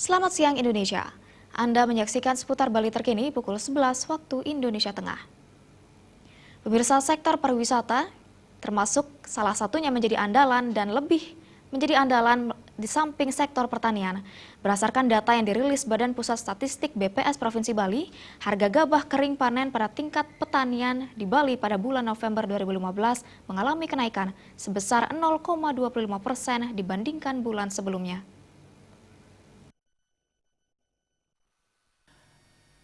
Selamat siang Indonesia. Anda menyaksikan seputar Bali terkini pukul 11 waktu Indonesia Tengah. Pemirsa, sektor pariwisata termasuk salah satunya menjadi andalan dan lebih menjadi andalan di samping sektor pertanian. Berdasarkan data yang dirilis Badan Pusat Statistik BPS Provinsi Bali, harga gabah kering panen pada tingkat petanian di Bali pada bulan November 2015 mengalami kenaikan sebesar 0,25% dibandingkan bulan sebelumnya.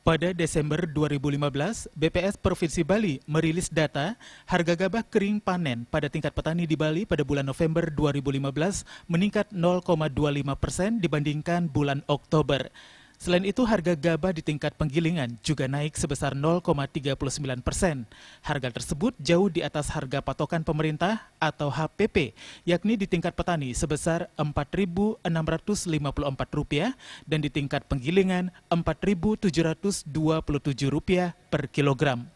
Pada Desember 2015, BPS Provinsi Bali merilis data harga gabah kering panen pada tingkat petani di Bali pada bulan November 2015 meningkat 0,25% dibandingkan bulan Oktober. Selain itu, harga gabah di tingkat penggilingan juga naik sebesar 0,39%. Harga tersebut jauh di atas harga patokan pemerintah atau HPP, yakni di tingkat petani sebesar Rp4.654 dan di tingkat penggilingan Rp4.727 per kilogram.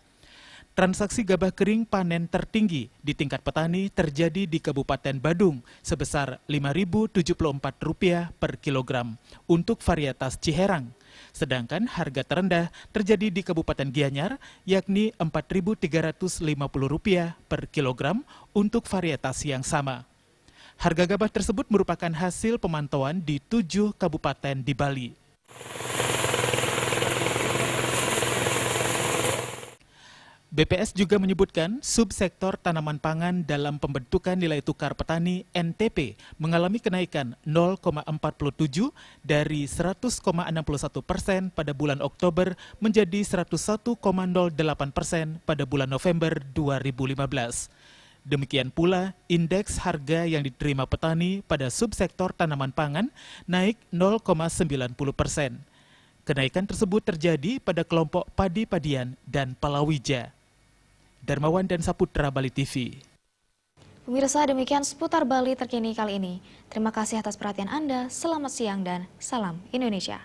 Transaksi gabah kering panen tertinggi di tingkat petani terjadi di Kabupaten Badung sebesar Rp5.074 per kilogram untuk varietas Ciherang. Sedangkan harga terendah terjadi di Kabupaten Gianyar yakni Rp4.350 per kilogram untuk varietas yang sama. Harga gabah tersebut merupakan hasil pemantauan di 7 kabupaten di Bali. BPS juga menyebutkan subsektor tanaman pangan dalam pembentukan nilai tukar petani NTP mengalami kenaikan 0,47 dari 100,61% pada bulan Oktober menjadi 101,08% pada bulan November 2015. Demikian pula, indeks harga yang diterima petani pada subsektor tanaman pangan naik 0,90%. Kenaikan tersebut terjadi pada kelompok padi-padian dan palawija. Darmawan dan Saputra, Bali TV. Pemirsa, demikian seputar Bali terkini kali ini. Terima kasih atas perhatian Anda, selamat siang dan salam Indonesia.